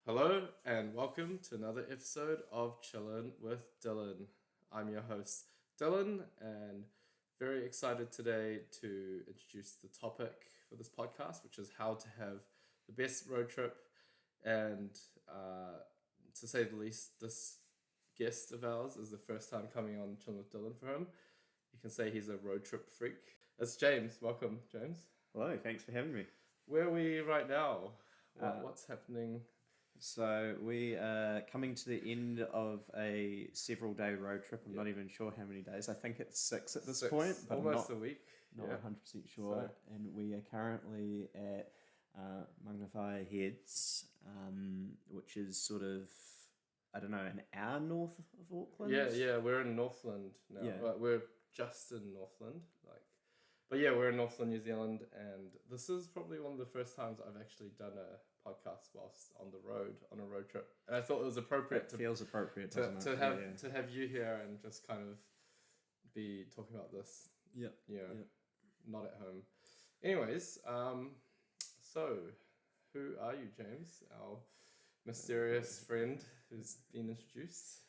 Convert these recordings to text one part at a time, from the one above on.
Hello and welcome to another episode of Chillin' with Dylan. I'm your host, Dylan, and very excited today to introduce the topic for this podcast, which is how to have the best road trip. And to say the least, this guest of ours is the first time coming on Chillin' with Dylan for him. You can say he's a road trip freak. It's James. Welcome, James. Hello, thanks for having me. Where are we right now? What's happening? So we are coming to the end of a several-day road trip. I'm not even sure how many days. I think it's 6 at this point, but almost I'm a week. not 100% sure. And we are currently at Magnify Heads, which is sort of, I don't know, an hour north of Auckland. Yeah, we're in Northland now. Yeah. We're just in Northland, but yeah, we're in Northland, New Zealand, and this is probably one of the first times I've actually done a podcast whilst on the road on a road trip, and I thought it was appropriate. Feels appropriate to have you here and just kind of be talking about this. Yeah. Not at home. Anyways, so who are you, James? Our mysterious friend who's been introduced.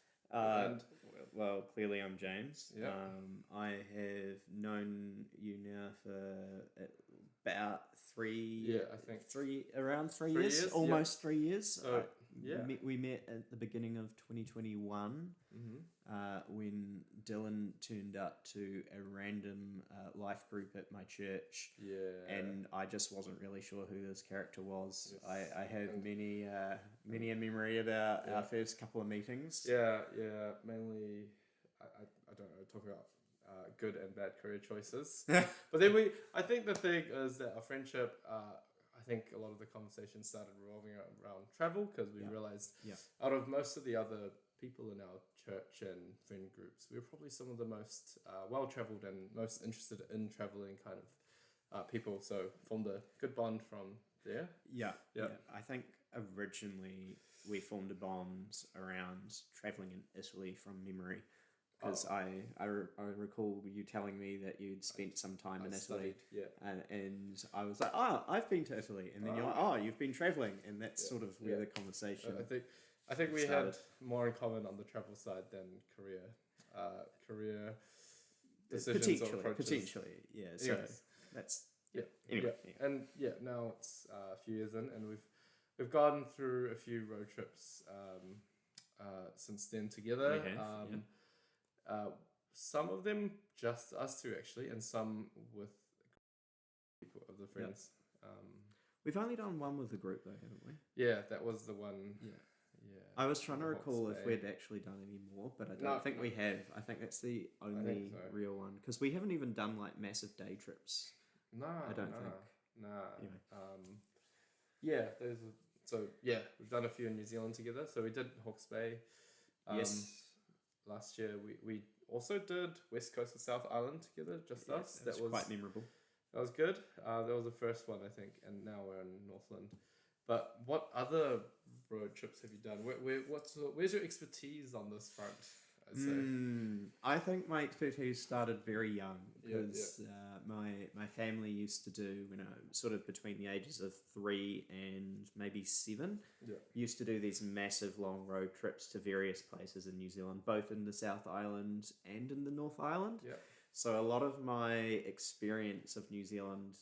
Well, clearly I'm James. Yeah. I have known you now for about around 3 years, almost 3 years. So, we met at the beginning of 2021 when Dylan turned up to a random life group at my church. Yeah. And I just wasn't really sure who this character was. Yes. I have many a memory about our first couple of meetings. Yeah. Mainly, I don't know, talk about good and bad career choices. But then I think the thing is that our friendship, I think a lot of the conversation started revolving around travel because we realized out of most of the other people in our church and friend groups, we were probably some of the most well-traveled and most interested in traveling kind of people. So formed a good bond from there. Yeah. I think originally we formed a bond around traveling in Italy from memory. Because I recall you telling me that you'd spent some time in Italy, and I was like, I've been to Italy, and then you're like, you've been traveling, and that's sort of where the conversation. I think we had more in common on the travel side than career decisions or approaches. Potentially, yeah. So that's anyway. And now it's a few years in, and we've gone through a few road trips since then together. We have, some of them just us two actually, and some with people of the friends. We've only done one with the group though, haven't we? Yeah, that was the one. Yeah. I was trying to recall if we'd actually done any more, but I don't think we have. I think that's the only real one because we haven't even done like massive day trips. No, I don't think. Anyway. We've done a few in New Zealand together. So we did Hawke's Bay. Yes. Last year we also did West Coast and South Island together, just us. That was quite memorable. That was good. That was the first one, I think, and now we're in Northland. But what other road trips have you done? Where's your expertise on this front? I'd say. I think my expertise started very young because my family used to do, sort of between the ages of 3 and maybe 7, used to do these massive long road trips to various places in New Zealand, both in the South Island and in the North Island. Yeah. So a lot of my experience of New Zealand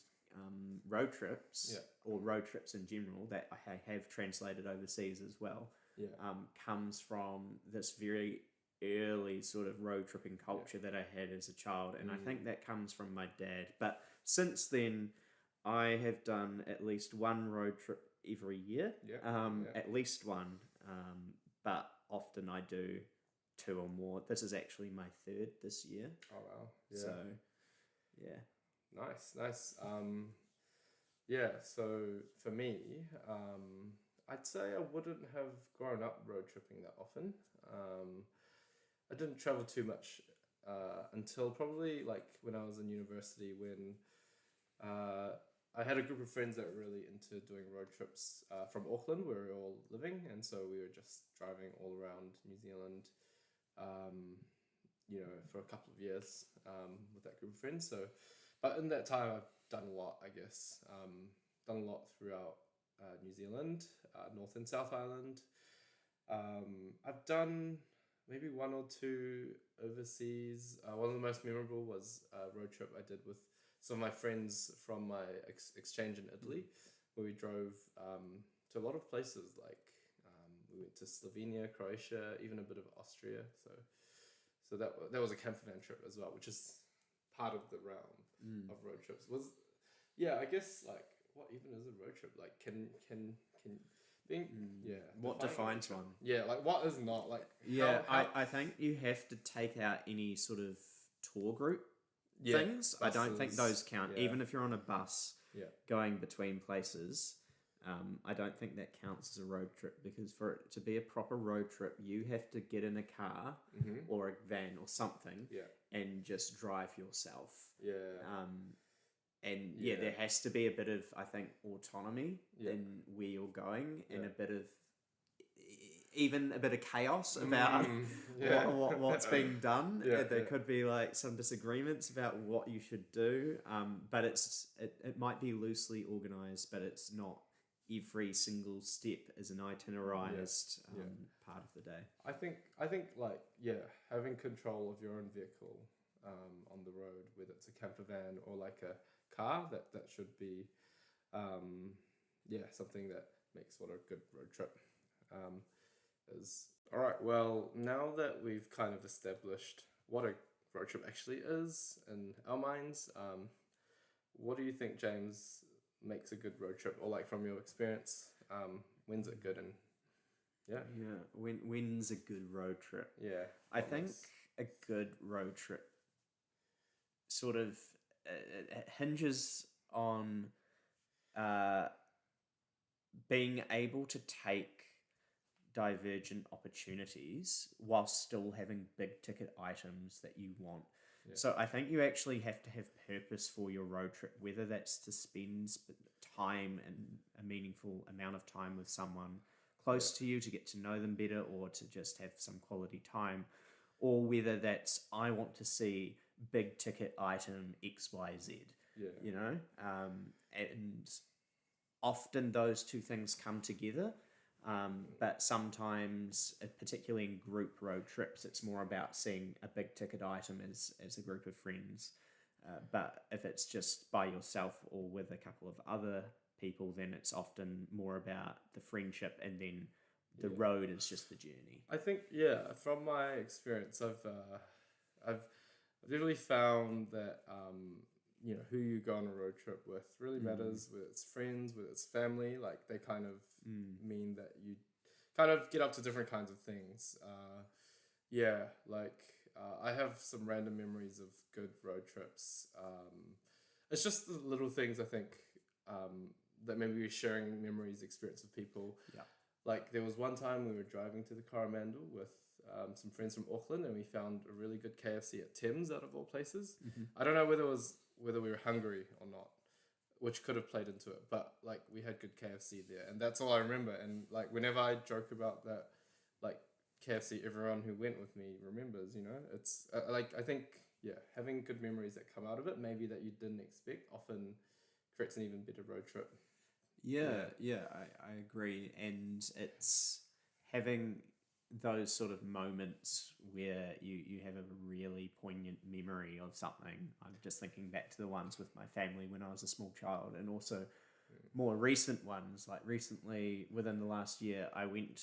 road trips or road trips in general that I have translated overseas as well comes from this very early sort of road tripping culture that I had as a child, and I think that comes from my dad. But since then I have done at least one road trip every year, at least one, but often I do 2 or more. This is actually my 3rd this year. Oh wow. So yeah. Nice. So for me, I'd say I wouldn't have grown up road tripping that often. I didn't travel too much until probably like when I was in university when I had a group of friends that were really into doing road trips from Auckland where we were all living, and so we were just driving all around New Zealand for a couple of years with that group of friends. So, but in that time I've done a lot, I guess. Done a lot throughout New Zealand, North and South Island. I've done maybe one or two overseas. One of the most memorable was a road trip I did with some of my friends from my exchange in Italy, where we drove to a lot of places. Like we went to Slovenia, Croatia, even a bit of Austria. So that was a camper van trip as well, which is part of the realm of road trips. I guess like what even is a road trip? Like can being what defines one? Yeah, like what is not like I think you have to take out any sort of tour group things. Buses, I don't think those count. Even if you're on a bus going between places, I don't think that counts as a road trip, because for it to be a proper road trip, you have to get in a car or a van or something and just drive yourself. And there has to be a bit of, I think, autonomy in where you're going, and a bit of even a bit of chaos about what's being done. There could be like some disagreements about what you should do, but it might be loosely organized, but it's not every single step is an itinerarized part of the day. I think like having control of your own vehicle on the road, whether it's a camper van or like a car, that should be something that makes what a good road trip is. All right, well, now that we've kind of established what a road trip actually is in our minds, what do you think, James, makes a good road trip? Or like from your experience, when's it good? And when's a good road trip? I think a good road trip sort of it hinges on being able to take divergent opportunities while still having big ticket items that you want. So I think you actually have to have purpose for your road trip, whether that's to spend time and a meaningful amount of time with someone close to you to get to know them better, or to just have some quality time, or whether that's I want to see big ticket item XYZ. You know, and often those two things come together. But sometimes, particularly in group road trips, it's more about seeing a big ticket item as a group of friends. But if it's just by yourself or with a couple of other people, then it's often more about the friendship, and then the road is just the journey. I think, from my experience, I've really found that who you go on a road trip with really matters. Whether it's friends, whether it's family, like they kind of mean that you kind of get up to different kinds of things. I have some random memories of good road trips. It's just the little things, I think, that maybe we're sharing memories, experience with people. Like there was one time we were driving to the Coromandel with some friends from Auckland, and we found a really good KFC at Tim's, out of all places. I don't know whether we were hungry or not, which could have played into it, but like we had good KFC there, and that's all I remember. And like whenever I joke about that, like KFC, everyone who went with me remembers. It's I think having good memories that come out of it, maybe that you didn't expect, often creates an even better road trip. I agree, and it's having those sort of moments where you have a really poignant memory of something. I'm just thinking back to the ones with my family when I was a small child, and also more recent ones. Like recently, within the last year, I went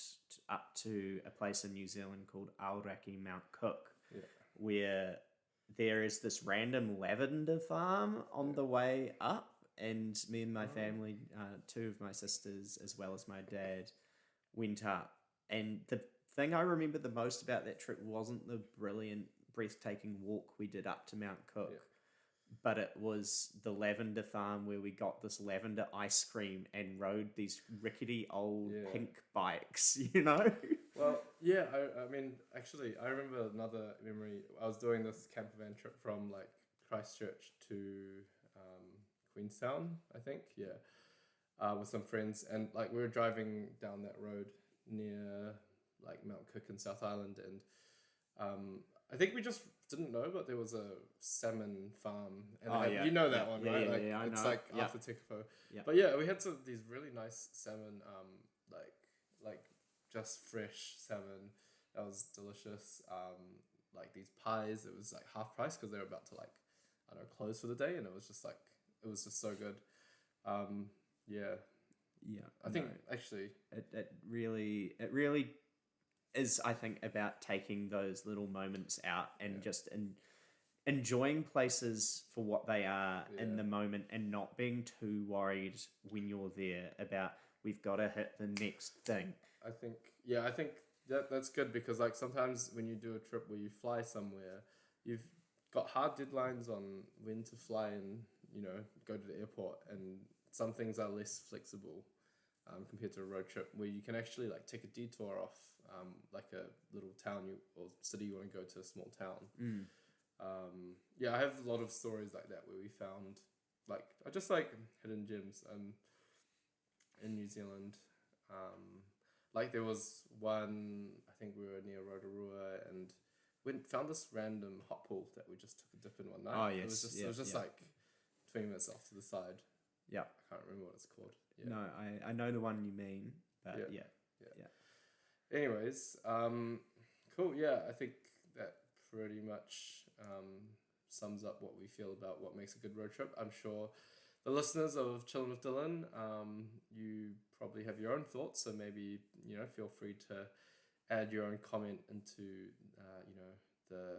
up to a place in New Zealand called Aoraki Mount Cook, where there is this random lavender farm on the way up, and me and my family, two of my sisters as well as my dad, went up. And the thing I remember the most about that trip wasn't the brilliant, breathtaking walk we did up to Mount Cook, but it was the lavender farm where we got this lavender ice cream and rode these rickety old pink bikes, Well, I mean, actually, I remember another memory. I was doing this camper van trip from like Christchurch to Queenstown, I think, with some friends, and like we were driving down that road near like Mount Cook in South Island, and I think we just didn't know, but there was a salmon farm, and yeah. you know that one, right? I it's know. like after Tekafo. Yeah. But yeah, we had these really nice salmon, like just fresh salmon. That was delicious. Like these pies, it was like half price because they were about to like, I don't know, close for the day, and it was just so good. Yeah. I think actually it really is, I think, about taking those little moments out and just enjoying places for what they are in the moment, and not being too worried when you're there about we've got to hit the next thing. I think that's good, because like sometimes when you do a trip where you fly somewhere, you've got hard deadlines on when to fly and, you know, go to the airport, and some things are less flexible compared to a road trip where you can actually like take a detour off like a little town or city you want to go to, a small town. I have a lot of stories like that where we found like just like hidden gems in New Zealand. Like there was one, I think we were near Rotorua, and found this random hot pool that we just took a dip in one night. Oh yes, it was just like 20 minutes off to the side. Yeah, I can't remember what it's called. Yeah. No, I know the one you mean, but yeah. Anyways, cool. Yeah, I think that pretty much sums up what we feel about what makes a good road trip. I'm sure the listeners of Chillin' with Dylan, you probably have your own thoughts, so maybe, you know, feel free to add your own comment into you know, the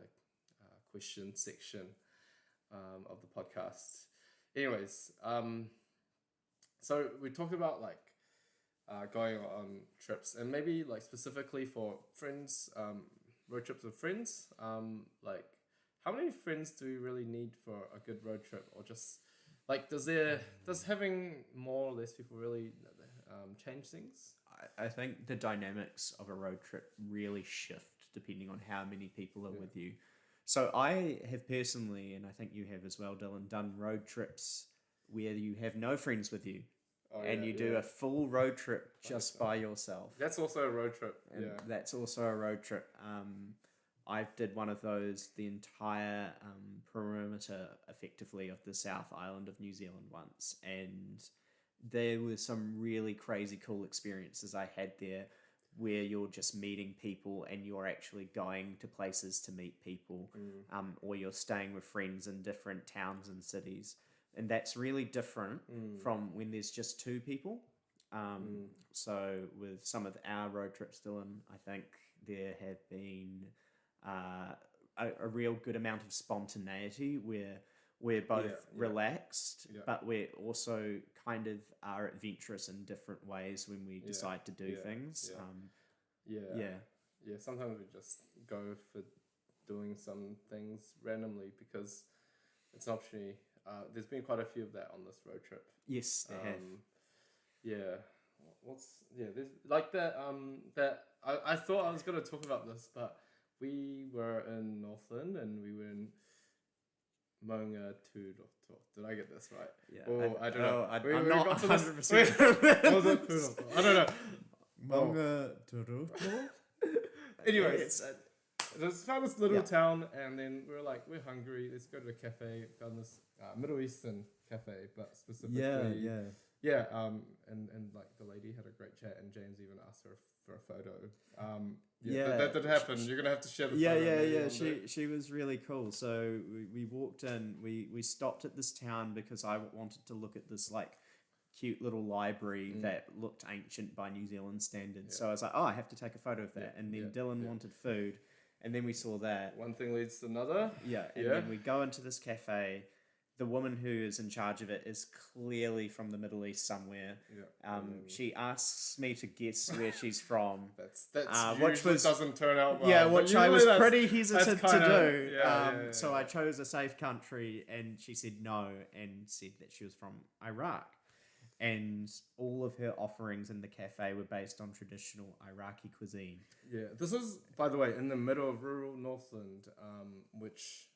question section of the podcast. Anyways, so we talked about like going on trips, and maybe like specifically for friends, road trips with friends. Like how many friends do we really need for a good road trip, or just like does having more or less people really change things? I think the dynamics of a road trip really shift depending on how many people are with you. So I have personally, and I think you have as well, Dylan, done road trips where you have no friends with you. And you do a full road trip just by yourself. That's also a road trip. And that's also a road trip. I did one of those, the entire perimeter, effectively, of the South Island of New Zealand once. And there were some really crazy cool experiences I had there, where you're just meeting people and you're actually going to places to meet people, or you're staying with friends in different towns and cities. And that's really different from when there's just two people. So with some of our road trips, Dylan, I think there have been a real good amount of spontaneity where we're both relaxed, but we're also kind of are adventurous in different ways when we decide to do things. Sometimes we just go for doing some things randomly because it's an opportunity. There's been quite a few of that on this road trip. Yes, there have. There's like that. I thought I was going to talk about this, but we were in Northland and we were in Maunga Tūroto. Did I get this right? Yeah. Oh, I don't know. I'm not 100%. Was it Tūroto? I don't know. Maunga Tūroto? Anyways, just found this little town, and then we were like, we're hungry. Let's go to a cafe. Found this Middle Eastern cafe, but specifically, and like the lady had a great chat, and James even asked her for a photo. That did happen. You're gonna have to share the photo. She was really cool. So we walked in. We stopped at this town because I wanted to look at this like cute little library that looked ancient by New Zealand standards. So I was like, I have to take a photo of that. And then Dylan wanted food. And then we saw that. One thing leads to another. And then we go into this cafe. The woman who is in charge of it is clearly from the Middle East somewhere. She asks me to guess where she's from. Which doesn't turn out well. Yeah, which I was pretty hesitant to do. So I chose a safe country, and she said no, and said that she was from Iraq. And all of her offerings in the cafe were based on traditional Iraqi cuisine. Yeah, this is, by the way, in the middle of rural Northland, which,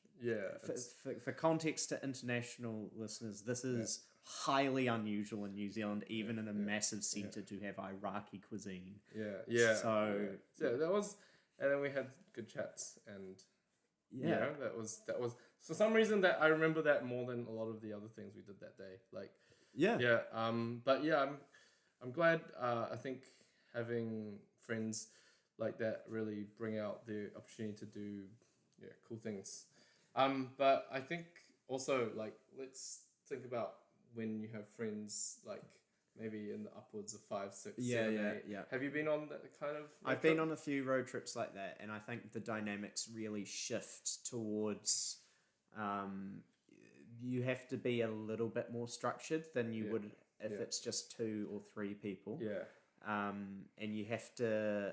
For context to international listeners, this is highly unusual in New Zealand, even in a massive centre, to have Iraqi cuisine. That was, and then we had good chats, and that was for some reason that I remember that more than a lot of the other things we did that day. Like but yeah, I'm glad. I think having friends like that really bring out the opportunity to do cool things. But I think also like let's think about when you have friends like maybe in the upwards of 5, 6, 7, 8. Have you been on that kind of? I've been on a few road trips like that, and I think the dynamics really shift towards. You have to be a little bit more structured than you would if it's just 2 or 3 people. And you have to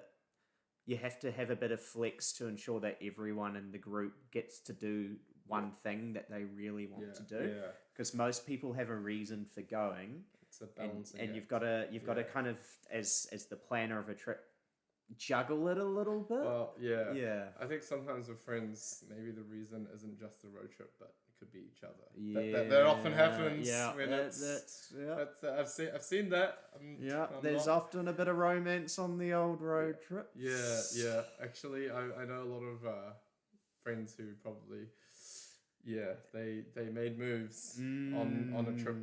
have a bit of flex to ensure that everyone in the group gets to do one thing that they really want to do. Because most people have a reason for going. It's a balancing and you've got to kind of as the planner of a trip juggle it a little bit. Well, I think sometimes with friends, maybe the reason isn't just the road trip, but it could be each other. That often happens. When I've seen that. There's often a bit of romance on the old road trip. Actually, I know a lot of friends who probably they made moves on a trip.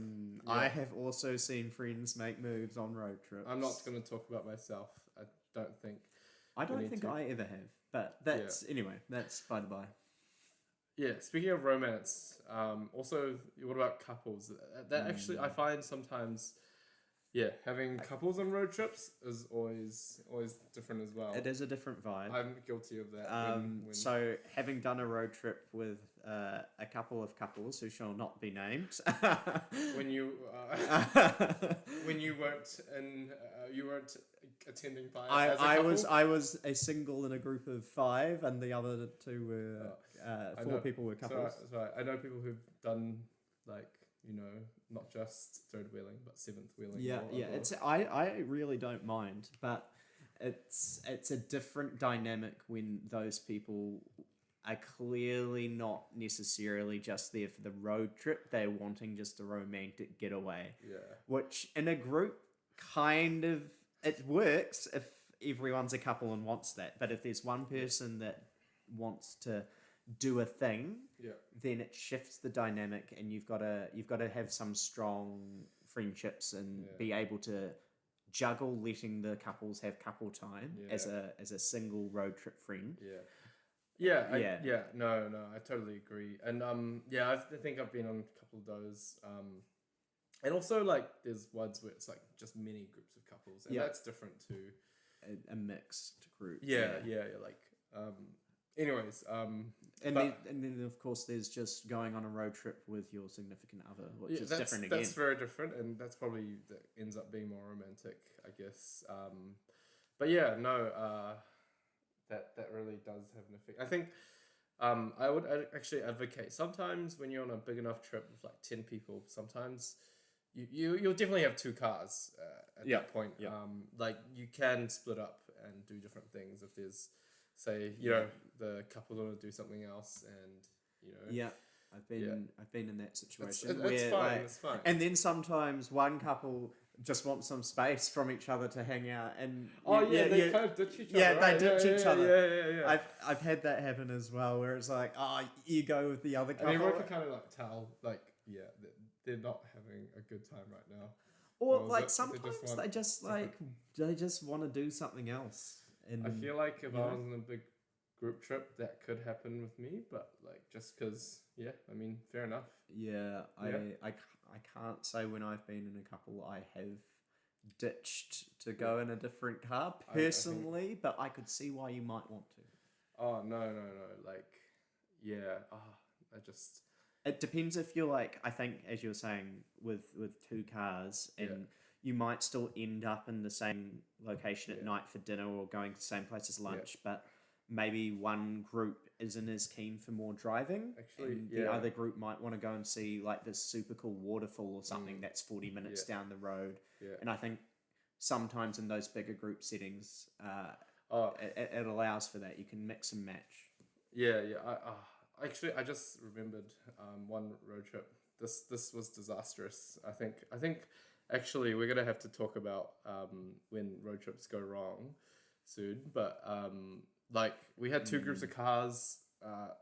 I have also seen friends make moves on road trips. I'm not going to talk about myself. I don't think I ever have, but that's anyway, that's by the by. Speaking of romance, also what about couples? That actually I find sometimes having couples on road trips is always different as well. It is a different vibe. I'm guilty of that. So having done a road trip with a couple of couples who shall not be named, when you weren't attending by I was a single in a group of 5, and the other 2 were 4 people were couples. So I know people who've done like not just third wheeling but seventh wheeling. I really don't mind, but it's a different dynamic when those people are clearly not necessarily just there for the road trip. They're wanting just a romantic getaway. Which in a group kind of it works if everyone's a couple and wants that. But if there's one person that wants to do a thing, then it shifts the dynamic, and you've got to have some strong friendships and be able to juggle letting the couples have couple time as a single road trip friend. No, I totally agree. And I think I've been on a couple of those. And also like there's ones where it's like just many groups of couples, and that's different to a mixed group. Anyways, and then of course there's just going on a road trip with your significant other, which is different again. That's very different, and that's probably that ends up being more romantic, I guess. That really does have an effect. I think I would actually advocate sometimes when you're on a big enough trip with like 10 people, sometimes you'll definitely have 2 cars at that point. Like you can split up and do different things if there's, say, the couple want to do something else, and I've been in that situation. It's fine. And then sometimes one couple just wants some space from each other to hang out, and they kind of ditch each other. They ditch each other. I've had that happen as well, where it's like, you go with the other couple. And everyone can kind of like tell, like, they're not having a good time right now. Or like sometimes they just want to do something else. And I feel like if I was on a big group trip, that could happen with me, but like just because, I mean, fair enough. I can't say when I've been in a couple I have ditched to go in a different car personally, but I could see why you might want to. Oh, no. Like, It depends if you're like, I think, as you were saying, with 2 cars, and you might still end up in the same location at night for dinner or going to the same place as lunch, but maybe one group isn't as keen for more driving. Actually, the other group might want to go and see like this super cool waterfall or something that's 40 minutes down the road. And I think sometimes in those bigger group settings, it allows for that. You can mix and match. Actually, I just remembered one road trip. This was disastrous. I think actually we're gonna have to talk about when road trips go wrong soon. But like we had 2 groups of cars.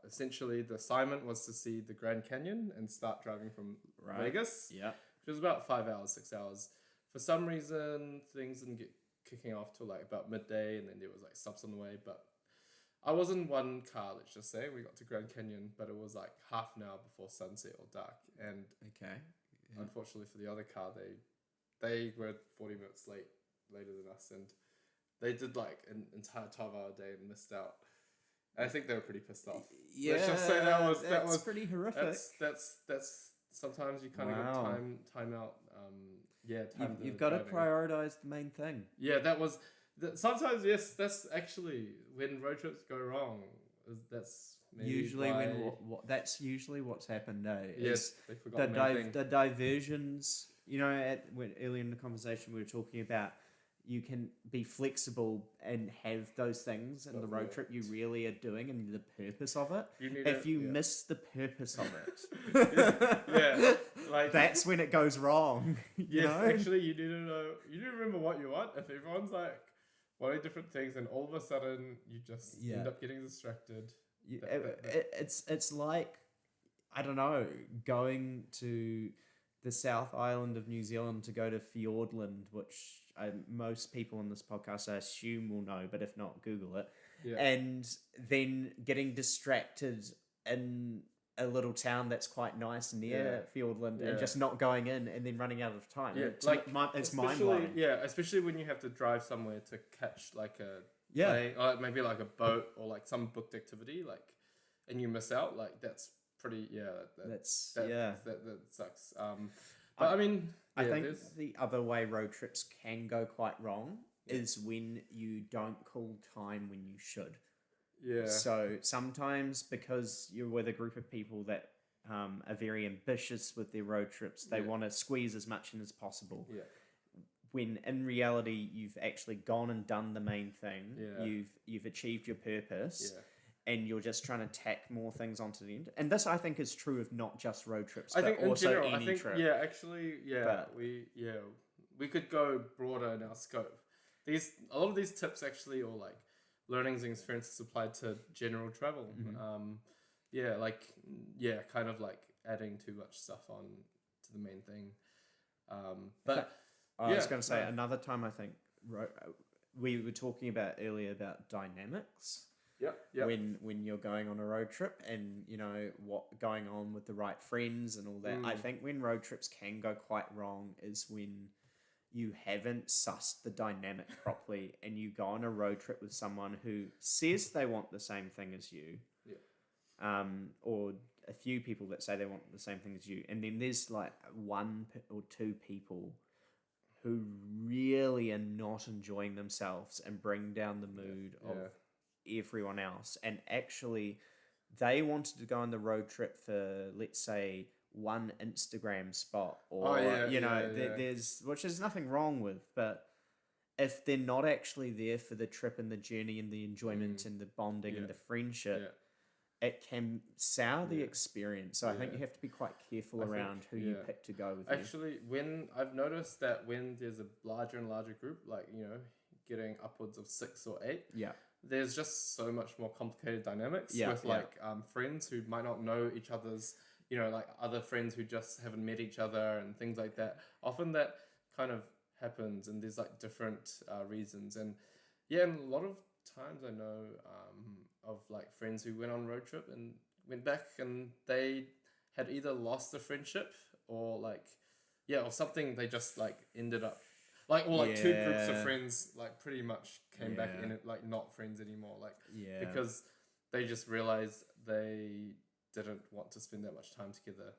essentially the assignment was to see the Grand Canyon and start driving from Vegas. Yeah. Which was about 5 hours, 6 hours. For some reason, things didn't get kicking off till like about midday, and then there was like stops on the way. But I was in one car, let's just say. We got to Grand Canyon, but it was like half an hour before sunset or dark. And unfortunately for the other car, they were 40 minutes later than us, and they did like an entire 12-hour day and missed out. And I think they were pretty pissed off. Yeah, let's just say that was pretty horrific. That's sometimes you kind of get time out. You've got to prioritize the main thing. Yeah, sometimes yes. That's actually when road trips go wrong. That's usually that's usually what's happened. Yes, they forgot the diversions. You know, earlier in the conversation we were talking about. You can be flexible and have those things in the road trip you really are doing and the purpose of it. If you miss the purpose of it, like that's when it goes wrong. Actually, you need to know. You need to remember what you want. If everyone's like wanting different things, and all of a sudden you just end up getting distracted. It's like, I don't know, going to the South Island of New Zealand to go to Fiordland, which most people on this podcast I assume will know, but if not, Google it. Yeah. And then getting distracted in a little town that's quite nice near Fiordland and just not going in and then running out of time. Yeah, it's mind-blowing. Yeah, especially when you have to drive somewhere to catch like a plane, or maybe like a boat or like some booked activity, and you miss out. Like that's pretty. That sucks. But I mean, I think the other way road trips can go quite wrong is when you don't call time when you should. Yeah. So sometimes because you're with a group of people that are very ambitious with their road trips, they want to squeeze as much in as possible. Yeah. When in reality you've actually gone and done the main thing. Yeah. You've achieved your purpose. Yeah. And you're just trying to tack more things onto the end. And this, I think, is true of not just road trips, but also any trip. Yeah, actually, we could go broader in our scope. A lot of these tips actually, or like learnings and experiences applied to general travel. Mm-hmm. Kind of like adding too much stuff on to the main thing. I was going to say another time. I think we were talking about earlier about dynamics. Yeah. When you're going on a road trip and you know what going on with the right friends and all that. I think when road trips can go quite wrong is when you haven't sussed the dynamic properly and you go on a road trip with someone who says they want the same thing as you. Yeah. Or a few people that say they want the same thing as you. And then there's like one or two people who really are not enjoying themselves and bring down the mood of everyone else, and actually they wanted to go on the road trip for, let's say, one Instagram spot or there's, which is nothing wrong with, but if they're not actually there for the trip and the journey and the enjoyment and the bonding and the friendship, it can sour the experience. So I think you have to be quite careful around who you pick to go with. Actually, when I've noticed that when there's a larger and larger group, like, getting upwards of 6 or 8, there's just so much more complicated dynamics with friends who might not know each other's, like other friends who just haven't met each other and things like that. Often that kind of happens, and there's like different reasons. And and a lot of times I know of like friends who went on a road trip and went back and they had either lost the friendship or or something. They just like ended up two groups of friends pretty much came back in it not friends anymore, because they just realized they didn't want to spend that much time together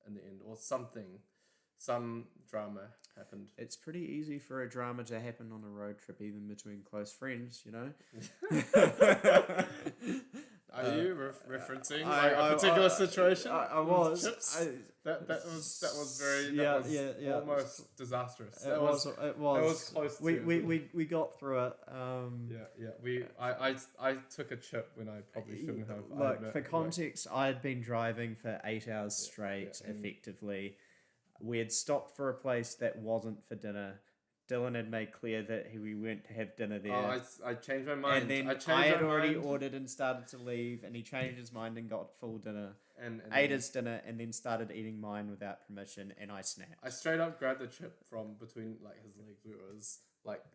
in the end, or some drama happened. It's pretty easy for a drama to happen on a road trip, even between close friends, Are you referencing a particular situation? I was. That was very almost disastrous. It was. It was close. We got through it. I took a chip when I probably shouldn't have. Look, for context, I had been driving for 8 hours straight, effectively. We had stopped for a place that wasn't for dinner. Dylan had made clear that we weren't to have dinner there. Oh, I changed my mind. And then I had already ordered and started to leave, and he changed his mind and got full dinner. And ate his dinner and then started eating mine without permission, and I snapped. I straight up grabbed the chip from between like his legs.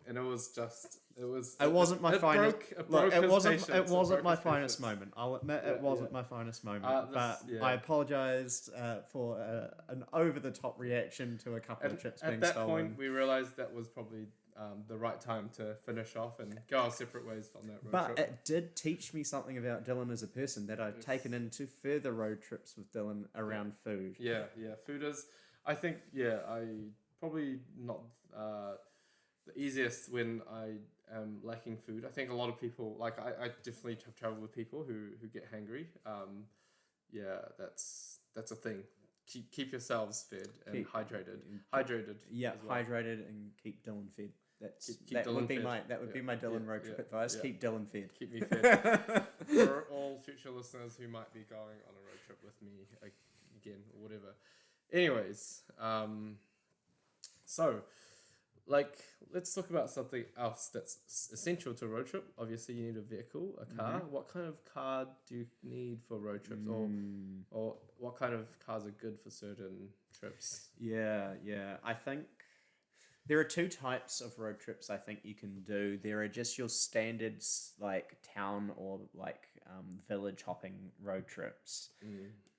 And it was just It wasn't my finest. It wasn't my finest patience. moment. I'll admit it wasn't my finest moment. I apologized for an over the top reaction to a couple of chips being stolen. At that point, we realized that was probably the right time to finish off and go our separate ways on that road trip. But it did teach me something about Dylan as a person that I've taken into further road trips with Dylan around food. Yeah, food is. I think I probably not. The easiest when I am lacking food. I think a lot of people, like I definitely have traveled with people who get hangry. That's a thing. Keep yourselves fed and hydrated. Yeah, well. Hydrated and keep Dylan fed. That Dylan would be fed. my Dylan road trip advice. Yeah. Keep Dylan fed. Keep me fed. For all future listeners who might be going on a road trip with me again or whatever. Anyways, so. Let's talk about something else that's essential to a road trip. Obviously, you need a vehicle, a car. Mm-hmm. What kind of car do you need for road trips, or what kind of cars are good for certain trips? Yeah. I think there are two types of road trips I think you can do. There are just your standards, like town or like village hopping road trips.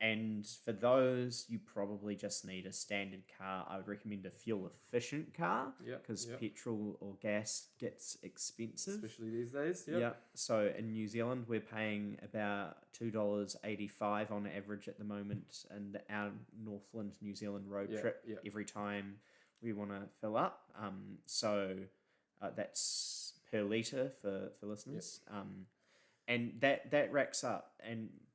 And for those, you probably just need a standard car. I would recommend a fuel-efficient car because petrol or gas gets expensive. Especially these days. Yeah. So in New Zealand, we're paying about $2.85 on average at the moment in our Northland, New Zealand road trip every time we want to fill up. So that's per litre for listeners. And that racks up.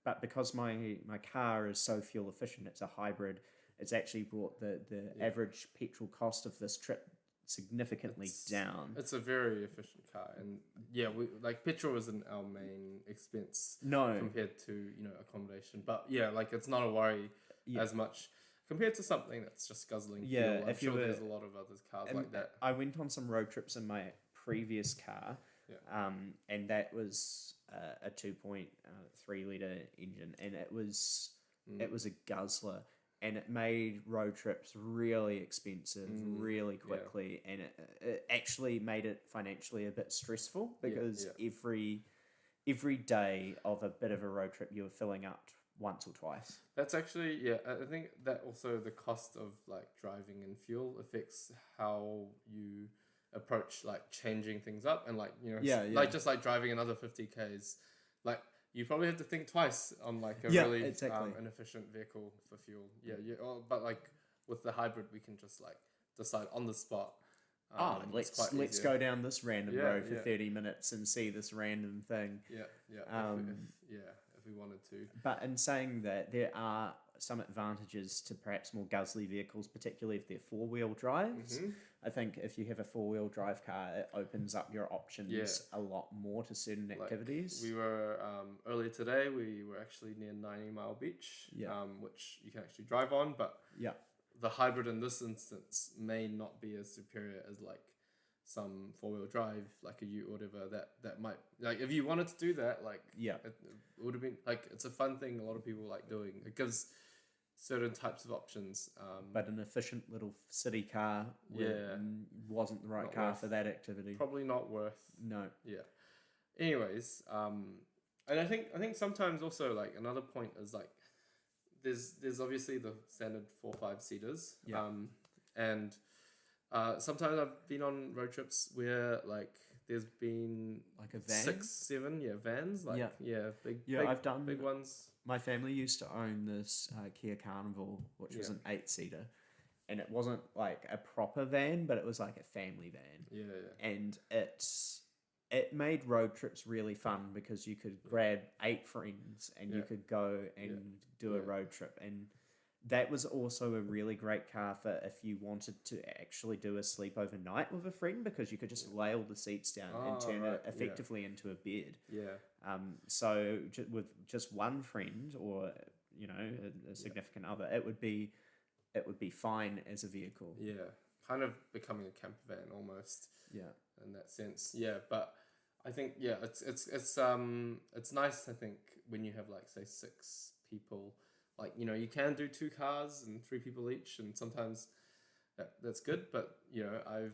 But because my car is so fuel efficient, it's a hybrid, it's actually brought the average petrol cost of this trip significantly down. It's a very efficient car, and petrol isn't our main expense compared to accommodation. But it's not a worry as much compared to something that's just guzzling fuel. I'm sure there's a lot of other cars like that. I went on some road trips in my previous car. And that was a 2.3 litre engine, and it was a guzzler, and it made road trips really expensive really quickly, and it actually made it financially a bit stressful because every day of a bit of a road trip you were filling up once or twice. That's actually I think that also the cost of like driving and fuel affects how you approach like changing things up, and just like driving another 50 k's, like you probably have to think twice on like a really inefficient vehicle for fuel. But like with the hybrid we can just like decide on the spot. Let's go down this random road for 30 minutes and see this random thing. If we wanted to. But in saying that, there are some advantages to perhaps more guzzly vehicles, particularly if they're four-wheel drives. I think if you have a four-wheel drive car, it opens up your options a lot more to certain activities. We were earlier today. We were actually near 90 Mile Beach, which you can actually drive on. But the hybrid in this instance may not be as superior as like some four-wheel drive, like a Ute or whatever. That might, like, if you wanted to do that, like it would have been like, it's a fun thing a lot of people like doing. It gives certain types of options, but an efficient little city car wasn't the right car for that activity. Probably not worth. No. Anyways, and I think sometimes also like another point is like there's obviously the standard 4-5 seaters, and sometimes I've been on road trips where like there's been like a van, 6-7 vans, like big I've done big ones. My family used to own this Kia Carnival, which was an 8-seater, and it wasn't like a proper van, but it was like a family van. And it made road trips really fun because you could grab 8 friends and you could go and do a road trip. And that was also a really great car for if you wanted to actually do a sleepover night with a friend, because you could just lay all the seats down and turn it effectively into a bed. So with just one friend or a significant other, it would be fine as a vehicle. kind of becoming a camper van almost. Yeah. In that sense, yeah. But I think it's nice. I think when you have like say 6 people, like you can do 2 cars and 3 people each, and sometimes that's good. But I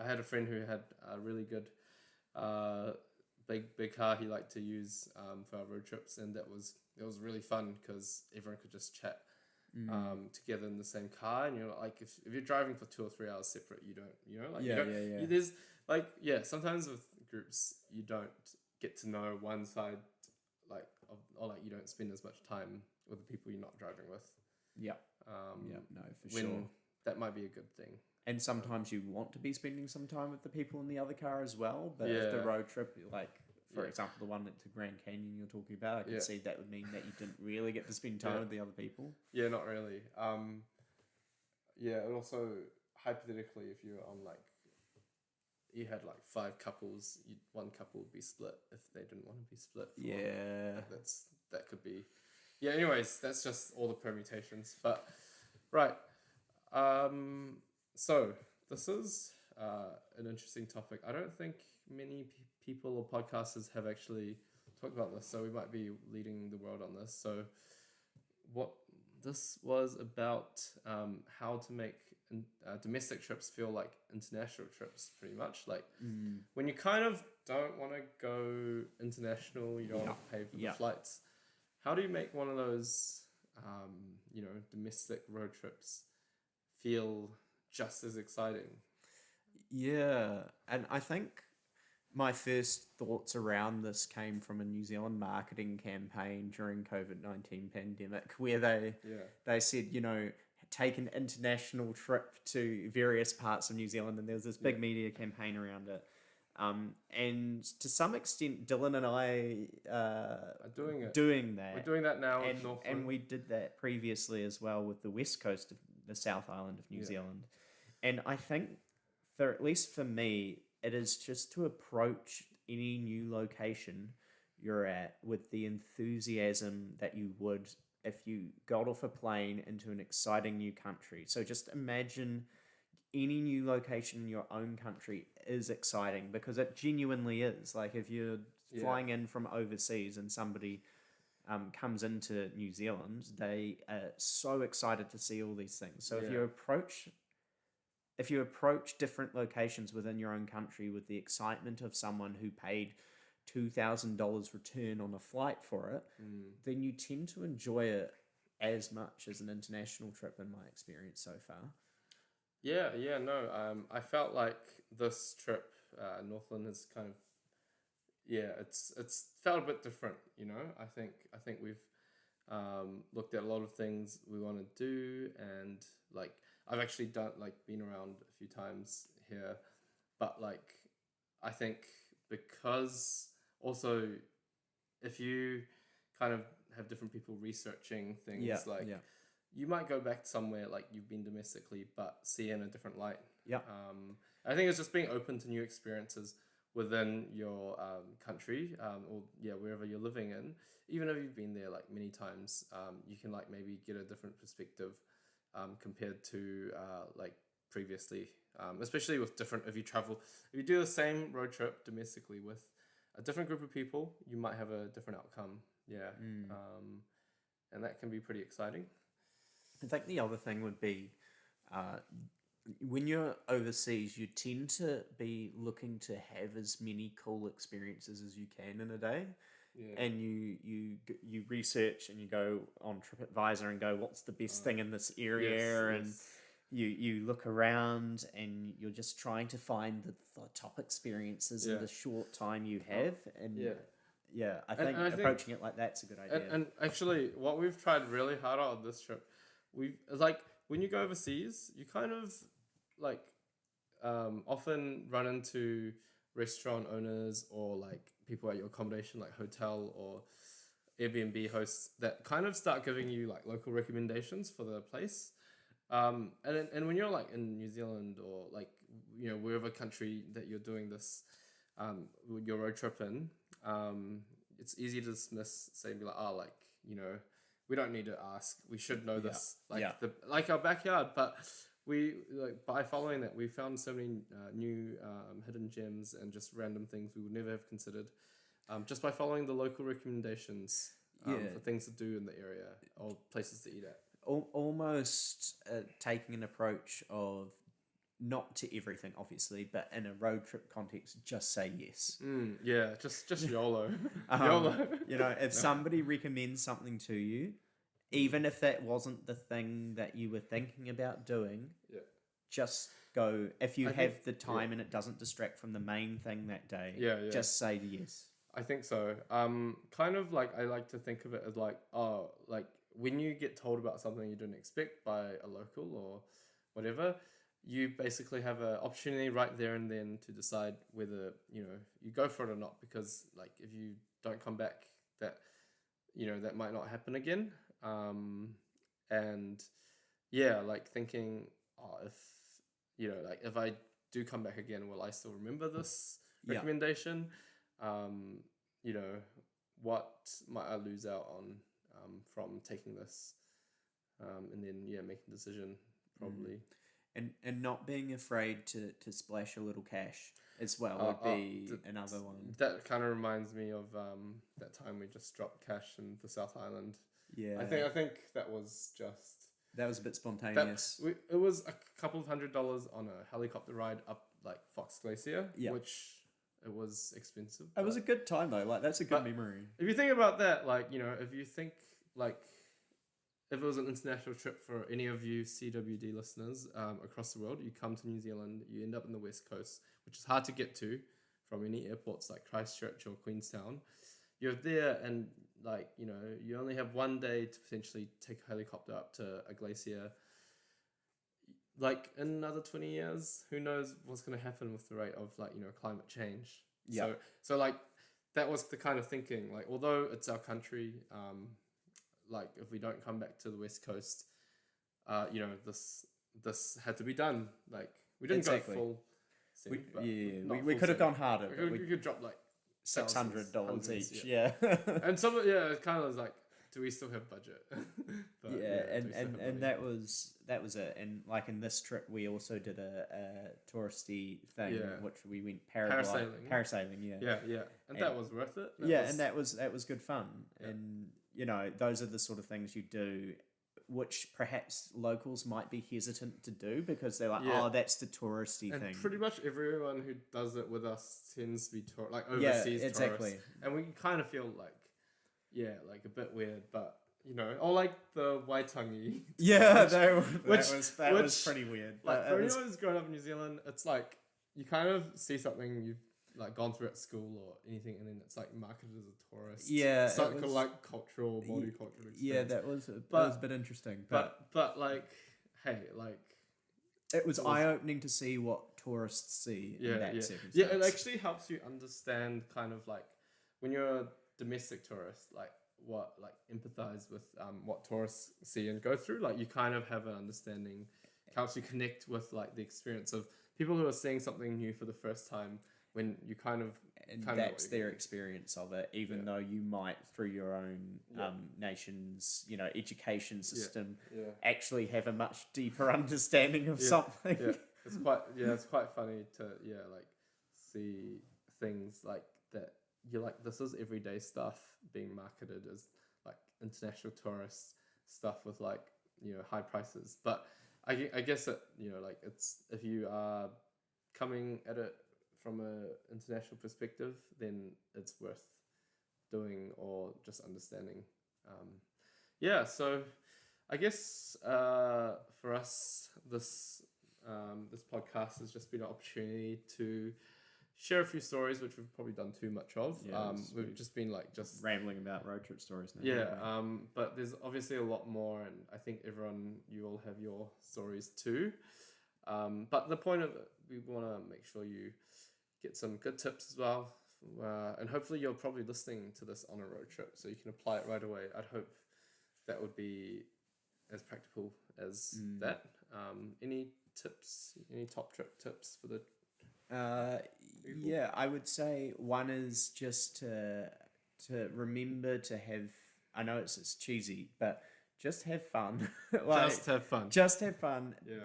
had a friend who had a really good big car he liked to use for our road trips, and it was really fun because everyone could just chat together in the same car, and like if you're driving for 2 or 3 hours separate, you don't there's sometimes with groups you don't get to know one side or you don't spend as much time with the people you're not driving with. No, for sure. That might be a good thing. And sometimes you want to be spending some time with the people in the other car as well. But if the road trip, like for example, the one to Grand Canyon you're talking about, I can see that would mean that you didn't really get to spend time with the other people. Yeah, not really. And also hypothetically, if you're on you had 5 couples, one couple would be split if they didn't want to be split. That could be. Yeah. Anyways, that's just all the permutations. But right. So this is an interesting topic. I don't think many people or podcasters have actually talked about this, so we might be leading the world on this. So what this was about, how to make domestic trips feel like international trips, pretty much. When you kind of don't want to go international, you don't want to pay for the flights. How do you make one of those, domestic road trips feel just as exciting? Yeah, and I think my first thoughts around this came from a New Zealand marketing campaign during COVID-19 pandemic, where they said, take an international trip to various parts of New Zealand, and there was this big media campaign around it. And to some extent, Dylan and I are doing that. We're doing that now, and we did that previously as well with the west coast of the South Island of New Zealand. And I think, at least for me, it is just to approach any new location you're at with the enthusiasm that you would if you got off a plane into an exciting new country. So just imagine any new location in your own country is exciting, because it genuinely is. Like if you're flying in from overseas and somebody comes into New Zealand, they are so excited to see all these things. So if you approach different locations within your own country with the excitement of someone who paid $2,000 return on a flight for it, then you tend to enjoy it as much as an international trip, in my experience so far. I felt like this trip, Northland, is kind of, it's felt a bit different. I think we've looked at a lot of things we want to do, and I've actually been around a few times here, but I think because also if you kind of have different people researching things, you might go back somewhere you've been domestically, but see in a different light. I think it's just being open to new experiences within your country, or wherever you're living in. Even if you've been there many times, you can maybe get a different perspective compared to previously, especially with if you do the same road trip domestically with a different group of people, you might have a different outcome. And that can be pretty exciting. I think the other thing would be, when you're overseas, you tend to be looking to have as many cool experiences as you can in a day. And you research and you go on TripAdvisor and go, what's the best thing in this area? And you look around and you're just trying to find the top experiences in the short time you have. I think approaching it like that's a good idea. And actually, what we've tried really hard on this trip, when you go overseas, you kind of often run into restaurant owners or people at your accommodation, hotel or Airbnb hosts, that kind of start giving you local recommendations for the place. And when you're in New Zealand or wherever country that you're doing this your road trip in, it's easy to dismiss, say, be we don't need to ask, we should know this, our backyard. But we like by following that, we found so many new hidden gems and just random things we would never have considered, just by following the local recommendations for things to do in the area or places to eat at. Almost taking an approach of not to everything, obviously, but in a road trip context, just say yes. Yeah, just YOLO. YOLO. If somebody recommends something to you, even if that wasn't the thing that you were thinking about doing, just go. If you have the time and it doesn't distract from the main thing that day, just say yes. I think so. Kind of like I like to think of it as like, like when you get told about something you didn't expect by a local or whatever, you basically have an opportunity right there and then to decide whether you go for it or not, because like if you don't come back, that that might not happen again. And like thinking, if I do come back again, will I still remember this recommendation? What might I lose out on from taking this, and then making a decision probably. And not being afraid to splash a little cash as well would be another one. That kind of reminds me of that time we just dropped cash in the South Island. Yeah, I think that was just... That was a bit spontaneous. It was a couple of $100 on a helicopter ride up like Fox Glacier, which it was expensive. It was a good time though. Like that's a good memory. If you think about that, like if you think like if it was an international trip for any of you CWD listeners across the world, you come to New Zealand, you end up in the West Coast, which is hard to get to from any airports like Christchurch or Queenstown. You're there and like, you only have one day to potentially take a helicopter up to a glacier. Like in another 20 years, who knows what's going to happen with the rate of like, climate change. Yeah. So like that was the kind of thinking, like, although it's our country, like if we don't come back to the West Coast, this had to be done. Like we didn't go full. We could have gone harder. We could drop like $600 each. Yeah. And some it kind of was like, do we still have budget? But, and that was it. And like in this trip, we also did a touristy thing, which we went parasailing. Yeah. And that was worth it. That was good fun. Yeah. And those are the sort of things you do, which perhaps locals might be hesitant to do because they're like, oh, that's the touristy and thing. Pretty much everyone who does it with us tends to be overseas tourists. And we kind of feel like, like a bit weird, but or like the Waitangi. Yeah, that was pretty weird. Like for anyone who's grown up in New Zealand, it's like you kind of see something you've like gone through at school or anything, and then it's like marketed as a tourist. Yeah, something called like multicultural experience. Yeah, that was a bit interesting. But like, hey, like it was eye-opening to see what tourists see in that circumstance. Yeah, it actually helps you understand kind of like when you're a domestic tourist, like what like empathize with what tourists see and go through. Like you kind of have an understanding. It helps you connect with like the experience of people who are seeing something new for the first time. When you kind of that's their experience of it, even though you might, through your own nation's, education system, actually have a much deeper understanding of something. Yeah, it's quite funny to like see things like that. You're like, this is everyday stuff being marketed as like international tourist stuff with like high prices. But I guess that like it's if you are coming at it from an international perspective, then it's worth doing or just understanding. So I guess for us, this podcast has just been an opportunity to share a few stories, which we've probably done too much of. We've just been like just rambling about road trip stories now. But there's obviously a lot more, and I think you all have your stories too. But the point of it, we want to make sure you get some good tips as well, and hopefully you're probably listening to this on a road trip, so you can apply it right away. I'd hope that would be as practical as that. Any tips? Any top trip tips for the? I would say one is just to remember to have. I know it's cheesy, but just have fun. Just have fun. Just have fun. Yeah.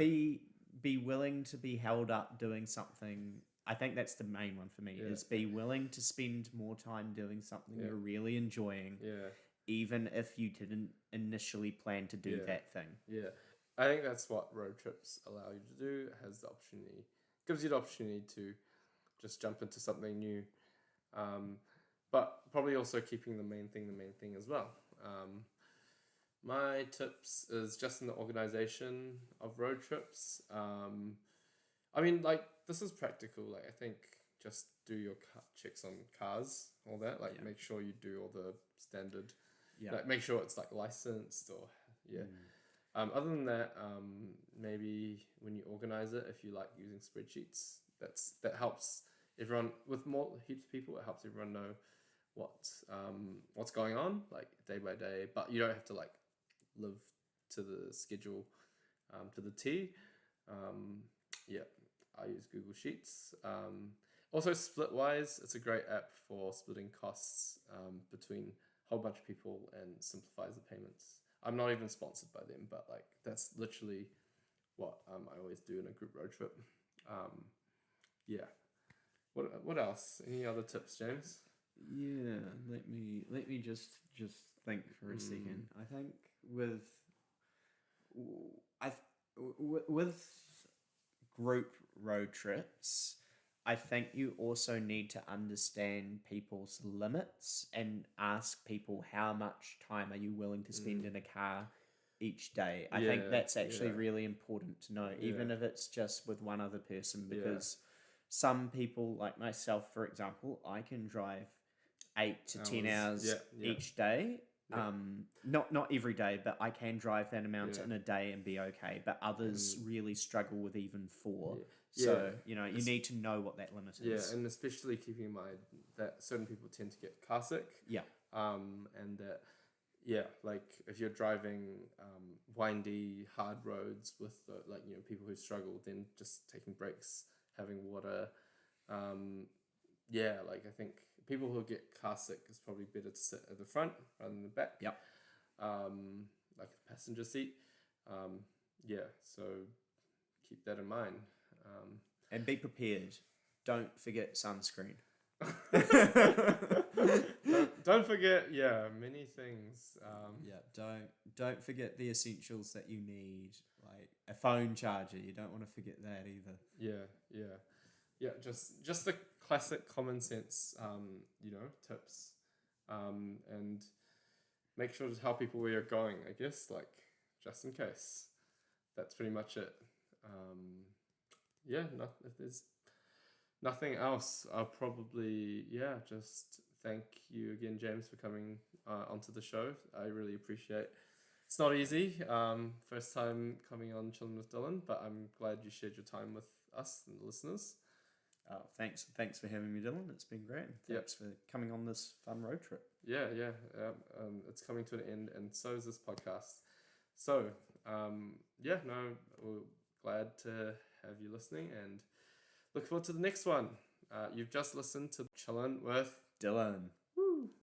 be willing to be held up doing something. I think that's the main one for me, is be willing to spend more time doing something you're really enjoying, even if you didn't initially plan to do that thing. Yeah. I think that's what road trips allow you to do. It has the opportunity, gives you the opportunity to just jump into something new. But probably also keeping the main thing as well. My tips is just in the organization of road trips. I mean, like, this is practical. Like, I think just do your checks on cars, all that. Like, make sure you do all the standard. Like, make sure it's like licensed or other than that, maybe when you organize it, if you like using spreadsheets, that helps everyone. With more heaps of people, it helps everyone know what's going on, like day by day. But you don't have to like live to the schedule to the T. I use Google Sheets. Also, Splitwise, it's a great app for splitting costs between a whole bunch of people and simplifies the payments. I'm not even sponsored by them, but like that's literally what I always do in a group road trip. What else? Any other tips, James? Yeah, let me just think for a second. I think with group road trips, I think you also need to understand people's limits and ask people how much time are you willing to spend in a car each day. I think that's actually really important to know, even if it's just with one other person, because some people, like myself, for example, I can drive 8 to 10 hours each day. Not every day, but I can drive that amount in a day and be okay. But others really struggle with even 4. So, you need to know what that limit is. Yeah, and especially keeping in mind that certain people tend to get car sick. Yeah. And that, like if you're driving windy, hard roads with people who struggle, then just taking breaks, having water. Like I think people who get car sick is probably better to sit at the front rather than the back. Yep. Like a passenger seat. So keep that in mind. And be prepared. Don't forget sunscreen. Don't forget, many things. Don't forget the essentials that you need, like a phone charger. You don't want to forget that either. Just the classic common sense, tips, and make sure to tell people where you're going. I guess, like, just in case. That's pretty much it. If there's nothing else, I'll probably just thank you again, James, for coming onto the show. I really appreciate it. It's not easy. First time coming on Chilling with Dylan, but I'm glad you shared your time with us and the listeners. Thanks for having me, Dylan. It's been great. Thanks for coming on this fun road trip. It's coming to an end, and so is this podcast. So, we're glad to have you listening, and look forward to the next one. You've just listened to Chillin' with Dylan.